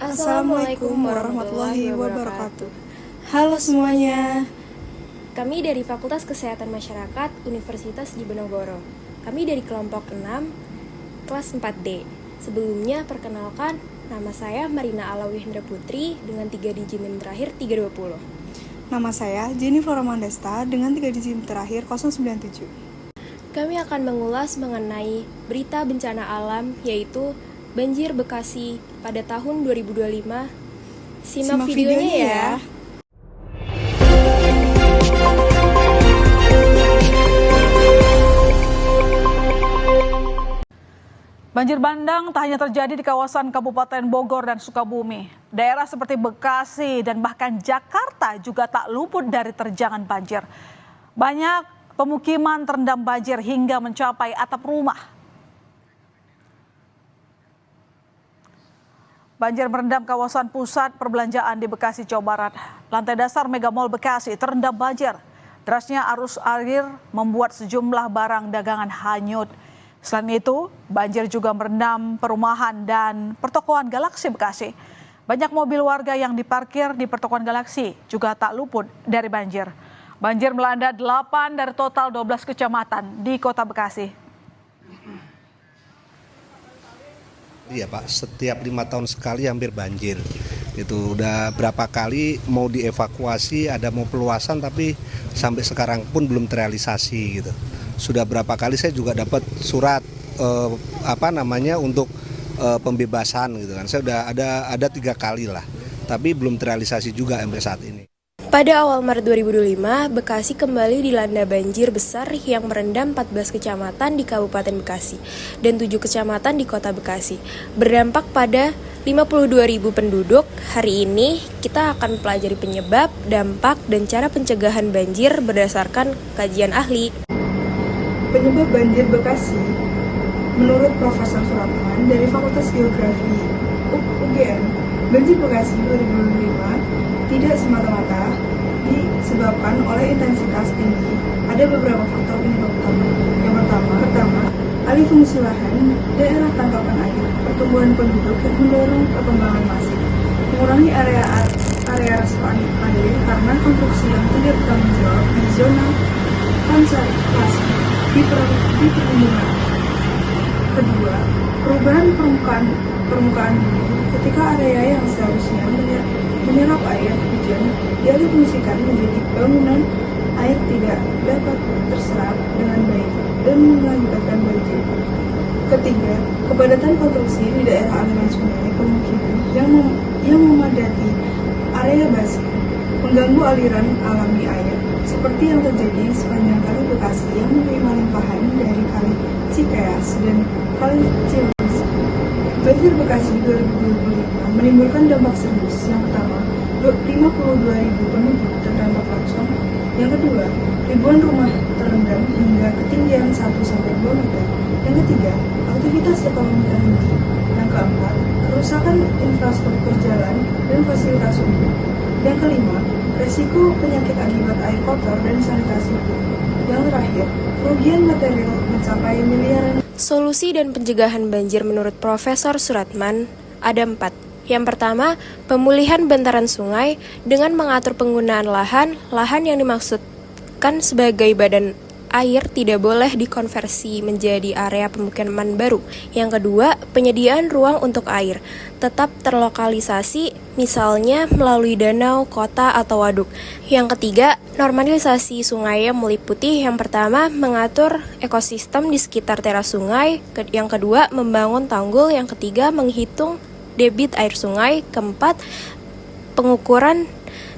Assalamualaikum warahmatullahi wabarakatuh. Halo semuanya. Kami dari Fakultas Kesehatan Masyarakat Universitas Diponegoro. Kami dari kelompok 6, kelas 4D. Sebelumnya perkenalkan, nama saya Marina Alawi Hendra Putri dengan 3 digit NIM terakhir 320. Nama saya Jenny Flora Mandesta dengan 3 digit NIM terakhir 097. Kami akan mengulas mengenai berita bencana alam yaitu banjir Bekasi pada tahun 2025. Simak videonya ya. Banjir bandang tak hanya terjadi di kawasan Kabupaten Bogor dan Sukabumi. Daerah seperti Bekasi dan bahkan Jakarta juga tak luput dari terjangan banjir. Banyak pemukiman terendam banjir hingga mencapai atap rumah. Banjir merendam kawasan pusat perbelanjaan di Bekasi, Jawa Barat. Lantai dasar Mega Mall Bekasi terendam banjir. Derasnya arus air membuat sejumlah barang dagangan hanyut. Selain itu, banjir juga merendam perumahan dan pertokoan Galaksi Bekasi. Banyak mobil warga yang diparkir di pertokoan Galaksi juga tak luput dari banjir. Banjir melanda 8 dari total 12 kecamatan di Kota Bekasi. Iya Pak, setiap 5 tahun sekali hampir banjir. Itu udah berapa kali mau dievakuasi, ada mau peluasan tapi sampai sekarang pun belum terrealisasi gitu. Sudah berapa kali saya juga dapat surat untuk pembebasan gitu kan. Saya udah ada 3 kali lah, tapi belum terrealisasi juga sampai saat ini. Pada awal Maret 2025, Bekasi kembali dilanda banjir besar yang merendam 14 kecamatan di Kabupaten Bekasi dan 7 kecamatan di Kota Bekasi. Berdampak pada 52.000 penduduk. Hari ini kita akan pelajari penyebab, dampak, dan cara pencegahan banjir berdasarkan kajian ahli. Penyebab banjir Bekasi, menurut Profesor Suratman dari Fakultas Geografi UGM, banjir Bekasi 2025 tidak semata-mata disebabkan oleh intensitas tinggi. Ada beberapa faktor penyebab utama. Yang pertama, alih fungsi lahan, daerah tangkapan air, pertumbuhan penduduk yang mendorong perkembangan masif, mengurangi area reservoir air karena konstruksi yang tidak bertanggung jawab di zona konservasi di perlindungan. Kedua, perubahan permukaan bumi ketika area yang seharusnya menyerap air hujan dialih fungsikan menjadi bangunan, air tidak dapat terserap dengan baik dan mengakibatkan banjir. Ketiga, kepadatan konstruksi di daerah aliran sungai pemukiman yang memadati area basir mengganggu aliran alami air, seperti yang terjadi sepanjang Kali Bekasi yang menerima limpahan dari Kali Cikeas dan Kali Ciliwung. Banjir Bekasi 2025 menimbulkan dampak serius. Yang pertama, 52.000 penduduk terdampak langsung. Yang kedua, ribuan rumah terendam hingga ketinggian 1-2 meter. Yang ketiga, aktivitas ekonomi terhenti. Yang keempat, kerusakan infrastruktur jalan dan fasilitas umum. Yang kelima, resiko penyakit akibat air kotor dan sanitasi buruk. Yang terakhir, kerugian material mencapai miliaran. Solusi dan pencegahan banjir menurut Profesor Suratman ada 4. Yang pertama, pemulihan bantaran sungai dengan mengatur penggunaan lahan yang dimaksudkan sebagai badan air tidak boleh dikonversi menjadi area pemukiman baru. Yang kedua, penyediaan ruang untuk air tetap terlokalisasi, misalnya melalui danau, kota, atau waduk. Yang ketiga, normalisasi sungai yang meliputi yang pertama, mengatur ekosistem di sekitar teras sungai. Yang kedua, membangun tanggul. Yang ketiga, menghitung debit air sungai. Keempat, pengukuran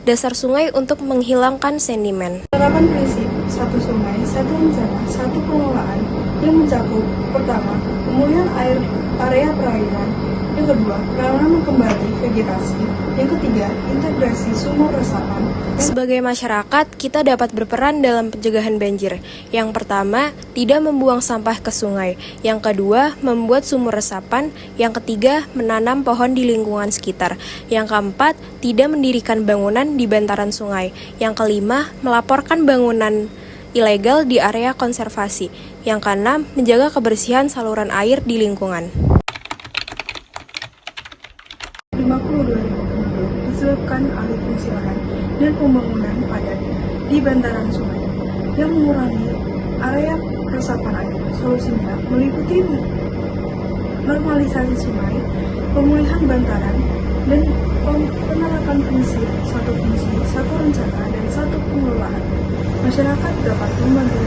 dasar sungai untuk menghilangkan sedimen. Penerapan prinsip satu sungai, satu rencana, satu pengelolaan yang mencakup pertama, pemulihan area perairan. Yang kedua, penanaman kembali vegetasi. Yang ketiga, integrasi sumur resapan. Sebagai masyarakat, kita dapat berperan dalam pencegahan banjir. Yang pertama, tidak membuang sampah ke sungai. Yang kedua, membuat sumur resapan. Yang ketiga, menanam pohon di lingkungan sekitar. Yang keempat, tidak mendirikan bangunan di bantaran sungai. Yang kelima, melaporkan bangunan ilegal di area konservasi. Yang keenam, menjaga kebersihan saluran air di lingkungan. 52.000 penduduk disebabkan alih fungsi lahan dan pembangunan padat di bantaran sungai yang mengurangi area resapan air. Solusinya meliputi normalisasi sungai, pemulihan bantaran, dan penerapan prinsip satu fungsi, satu rencana, dan satu pengelolaan. Masyarakat dapat membantu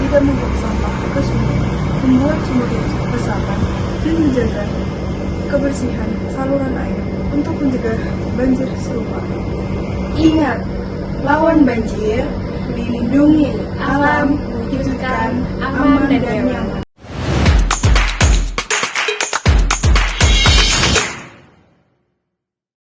tidak membuang sampah ke sungai, membuat sumur resapan, dan menjaga kebersihan saluran air untuk mencegah banjir serupa. Ingat, lawan banjir, lindungi alam, wujudkan aman dan nyaman.